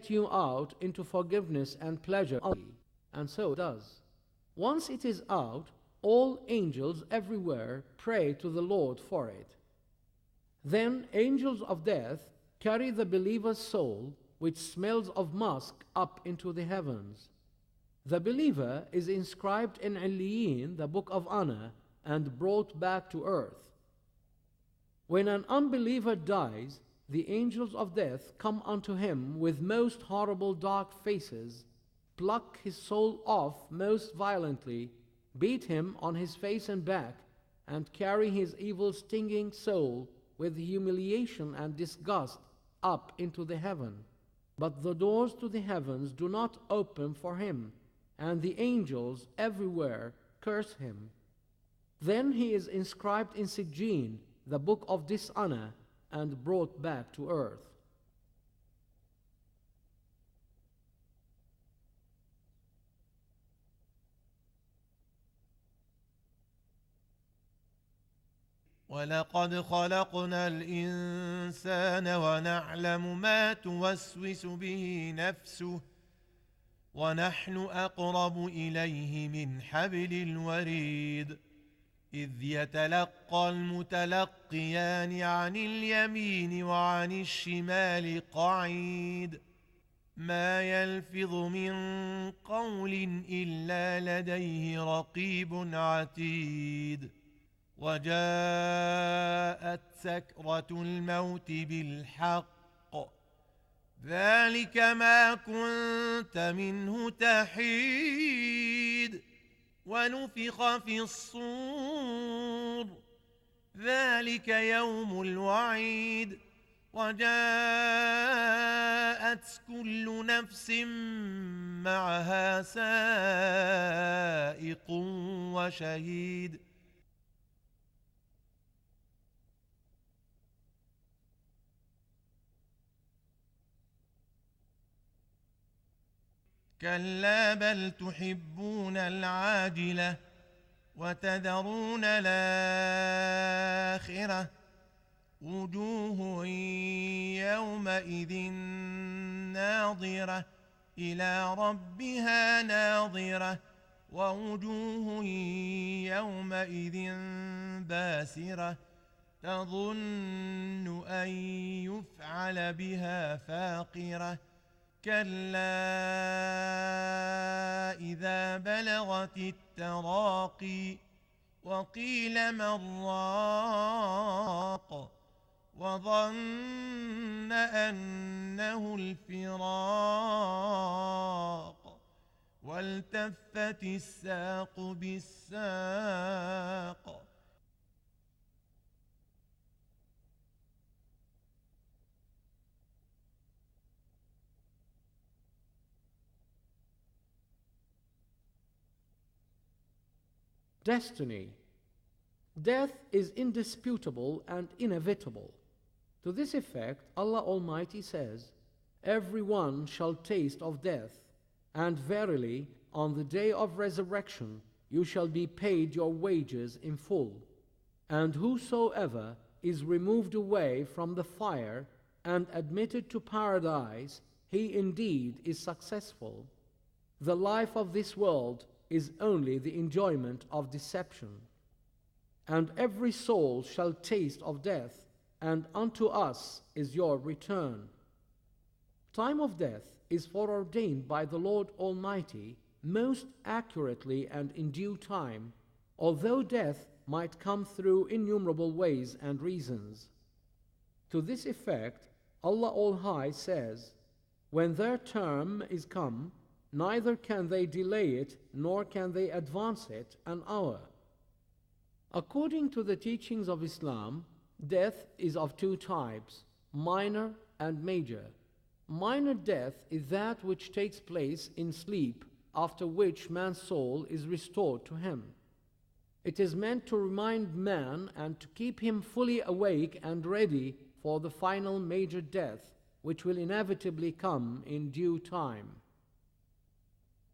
get you out into forgiveness and pleasure, and so it does. Once it is out, all angels everywhere pray to the Lord for it. Then angels of death carry the believer's soul, which smells of musk, up into the heavens. The believer is inscribed in Illiyin, the book of honor, and brought back to earth. When an unbeliever dies, the angels of death come unto him with most horrible dark faces, pluck his soul off most violently, beat him on his face and back, and carry his evil stinging soul with humiliation and disgust up into the heaven. But the doors to the heavens do not open for him, and the angels everywhere curse him. Then he is inscribed in Sijjin, the book of dishonor, and brought back to earth. وَلَقَدْ خَلَقْنَا الْإِنسَانَ وَنَعْلَمُ مَا تُوَسْوِسُ بِهِ نَفْسُهُ وَنَحْنُ أَقْرَبُ إِلَيْهِ مِنْ حَبْلِ الْوَرِيدِ إِذْ يَتَلَقَّى الْمُتَلَقِّيَانِ عَنِ الْيَمِينِ وَعَنِ الشِّمَالِ قَعِيدٌ مَا يَلْفِظُ مِنْ قَوْلٍ إِلَّا لَدَيْهِ رَقِيبٌ عَتِيدٌ وَجَاءَتْ سَكْرَةُ الْمَوْتِ بِالْحَقِّ ذَلِكَ مَا كُنْتَ مِنْهُ تَحِيدُ وَنُفِخَ فِي الصُّورِ ذَلِكَ يَوْمُ الْوَعِيدِ وَجَاءَتْ كُلُّ نَفْسٍ مَعَهَا سَائِقٌ وَشَهِيدٌ كلا بل تحبون العاجلة وتذرون الآخرة وجوه يومئذ ناظرة إلى ربها ناظرة ووجوه يومئذ باسرة تظن أن يفعل بها فاقرة كلا إذا بلغت التراقي وقيل من راق وظن أنه الفراق والتفت الساق بالساق Destiny. Death is indisputable and inevitable. To this effect, Allah Almighty says, "Everyone shall taste of death, and verily, on the day of resurrection, you shall be paid your wages in full. And whosoever is removed away from the fire and admitted to paradise, he indeed is successful. The life of this world is only the enjoyment of deception. And every soul shall taste of death, and unto us is your return." Time of death is foreordained by the Lord Almighty most accurately and in due time, although death might come through innumerable ways and reasons. To this effect, Allah All-High says, "When their term is come, neither can they delay it, nor can they advance it an hour." According to the teachings of Islam, death is of two types, minor and major. Minor death is that which takes place in sleep, after which man's soul is restored to him. It is meant to remind man and to keep him fully awake and ready for the final major death, which will inevitably come in due time.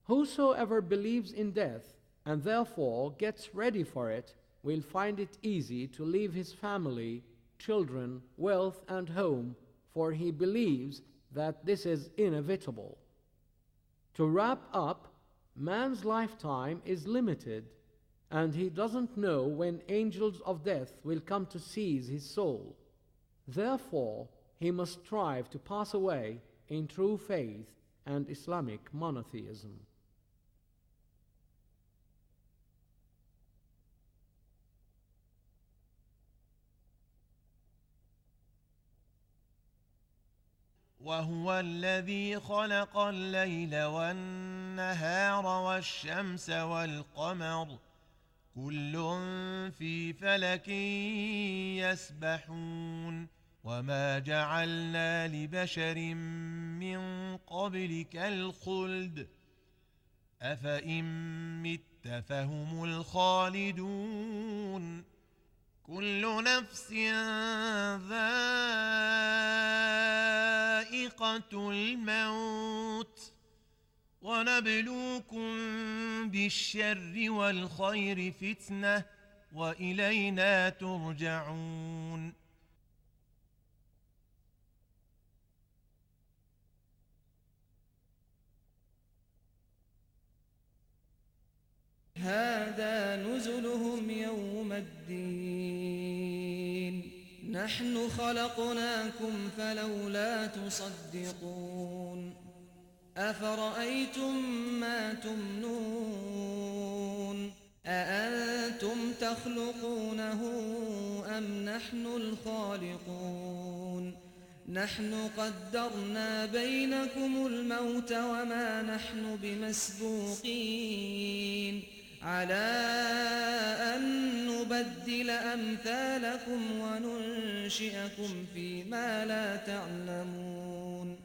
Whosoever believes in death and therefore gets ready for it will find it easy to leave his family, children, wealth, and home, for he believes that this is inevitable. To wrap up, man's lifetime is limited, and he doesn't know when angels of death will come to seize his soul. Therefore, he must strive to pass away in true faith and Islamic monotheism. وهو الذي خلق الليل والنهار والشمس والقمر كل في فلك يسبحون وما جعلنا لبشر من قبلك الخلد أفإن مت فهم الخالدون كل نفس ذائقة الموت ونبلوكم بالشر والخير فتنة وإلينا ترجعون هذا نزلهم يوم الدين نحن خلقناكم فلولا تصدقون أفرأيتم ما تمنون أأنتم تخلقونه أم نحن الخالقون نحن قدرنا بينكم الموت وما نحن بمسبوقين على أن نبدل أمثالكم وننشئكم فيما لا تعلمون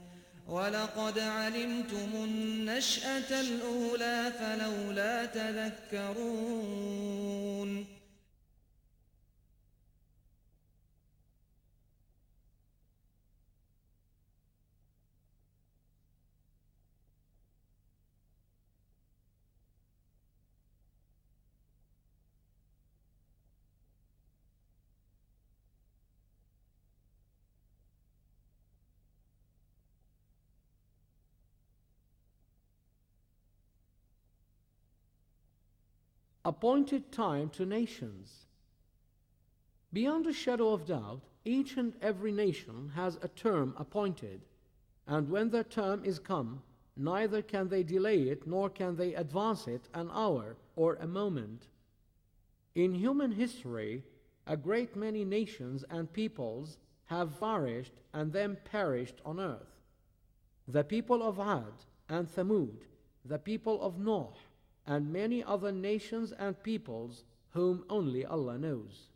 ولقد علمتم النشأة الأولى فلولا تذكرون Appointed time to nations. Beyond a shadow of doubt, each and every nation has a term appointed, and when their term is come, neither can they delay it nor can they advance it an hour or a moment. In human history, a great many nations and peoples have flourished and then perished on earth. The people of Ad and Thamud, the people of Noah, and many other nations and peoples whom only Allah knows.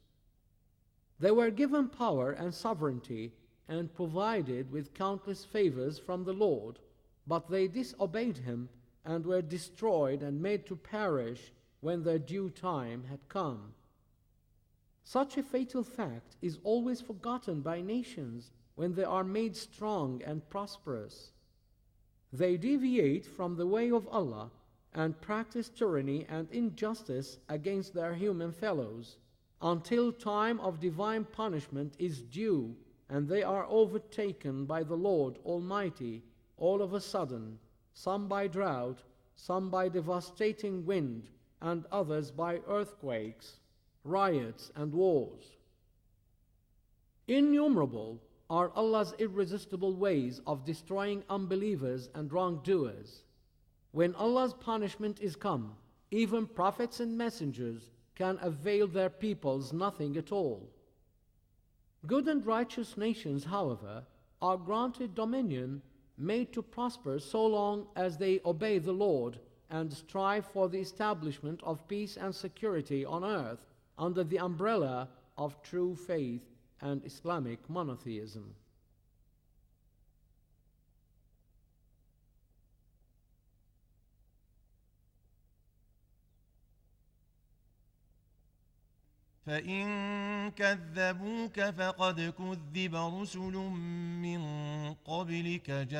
They were given power and sovereignty and provided with countless favors from the Lord, but they disobeyed Him and were destroyed and made to perish when their due time had come. Such a fatal fact is always forgotten by nations when they are made strong and prosperous. They deviate from the way of Allah and practice tyranny and injustice against their human fellows until time of divine punishment is due and they are overtaken by the Lord Almighty all of a sudden, some by drought, some by devastating wind, and others by earthquakes, riots, and wars. Innumerable are Allah's irresistible ways of destroying unbelievers and wrongdoers. When Allah's punishment is come, even prophets and messengers can avail their peoples nothing at all. Good and righteous nations, however, are granted dominion, made to prosper so long as they obey the Lord and strive for the establishment of peace and security on earth under the umbrella of true faith and Islamic monotheism. فإن كذبوك فقد كذب رسل من قبلك جاءوا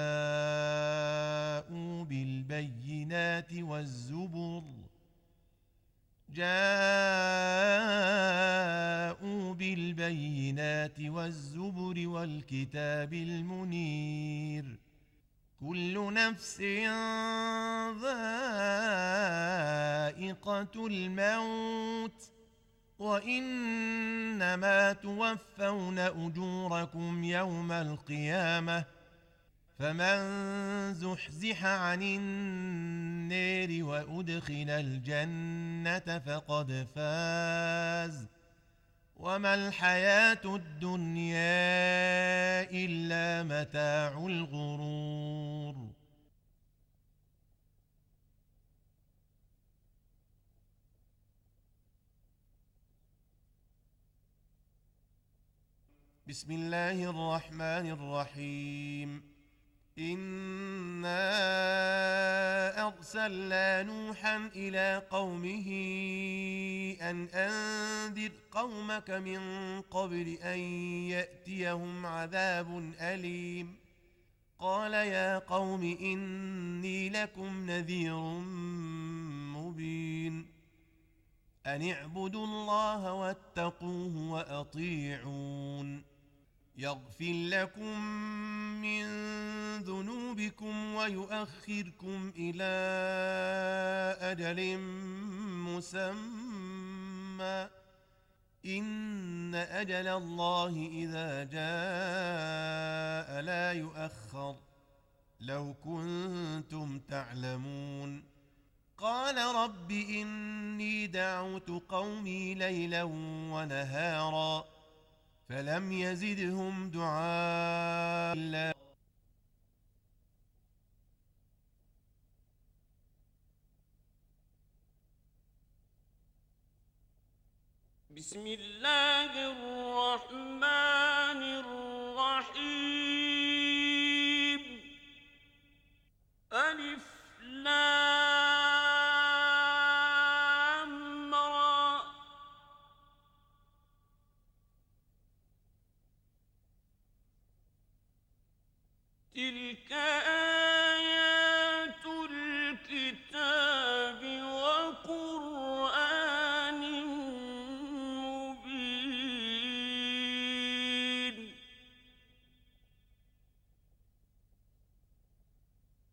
بالبينات والزبر والكتاب المنير كل نفس ذائقة الموت وإنما توفون أجوركم يوم القيامة فمن زحزح عن النار وأدخل الجنة فقد فاز وما الحياة الدنيا إلا متاع الغرور. بسم الله الرحمن الرحيم. إنا أرسلنا نوحا إلى قومه أن أنذر قومك من قبل أن يأتيهم عذاب أليم. قال يا قوم إني لكم نذير مبين. أن اعبدوا الله واتقوه وأطيعون. يغفر لكم من ذنوبكم ويؤخركم إلى أجل مسمى إن أجل الله إذا جاء لا يؤخر لو كنتم تعلمون. قال رب إني دعوت قومي ليلا ونهارا فلم يزدهم دعائي إلا بسم الله الرحمن الرحيم. ألف لام را. تلك آيات الكتاب وقرآن مبين.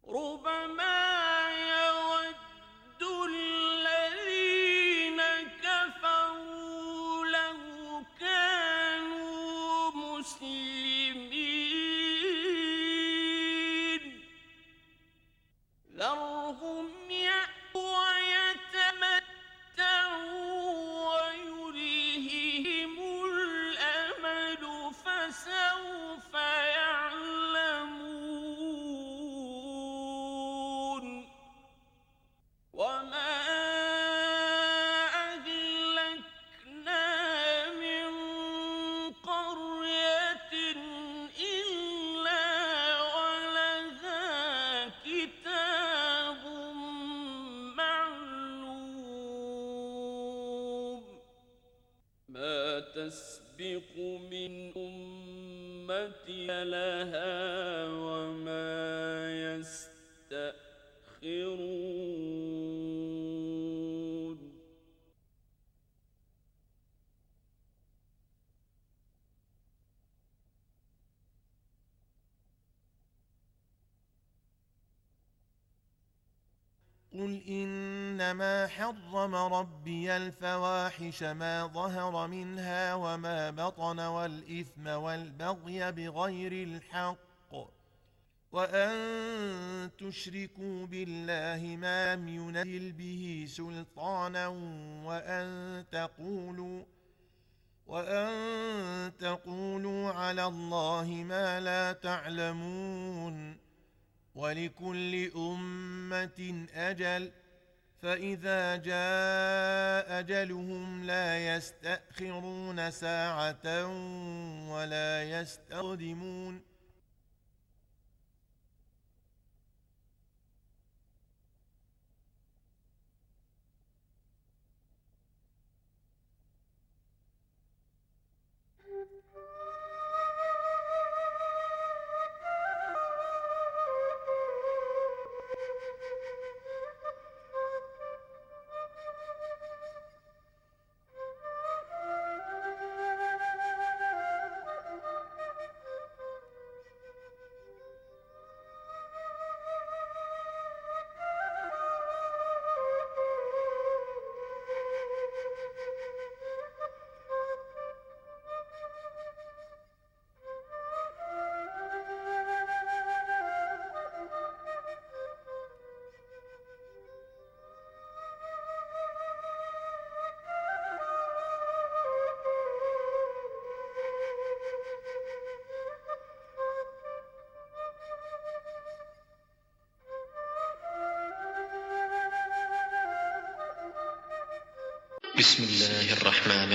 ربما يود الذين كفروا لو كانوا مسلمين. ذرهم يأكلوا ويتمتعوا ويلههم الأمل فسوف يعلمون. وما أهلكنا من قرية إلا ولها كتاب معلوم. ما تسبق من أمة لها وما يستأخرون. قل إنما حرم ربي الفواحش ما ظهر منها وما بطن والإثم والبغي بغير الحق وأن تشركوا بالله ما لم ينزل به سلطانا وأن تقولوا على الله ما لا تعلمون. ولكل أمة أجل فإذا جاء أجلهم لا يستأخرون ساعة ولا يستقدمون. بسم الله الرحمن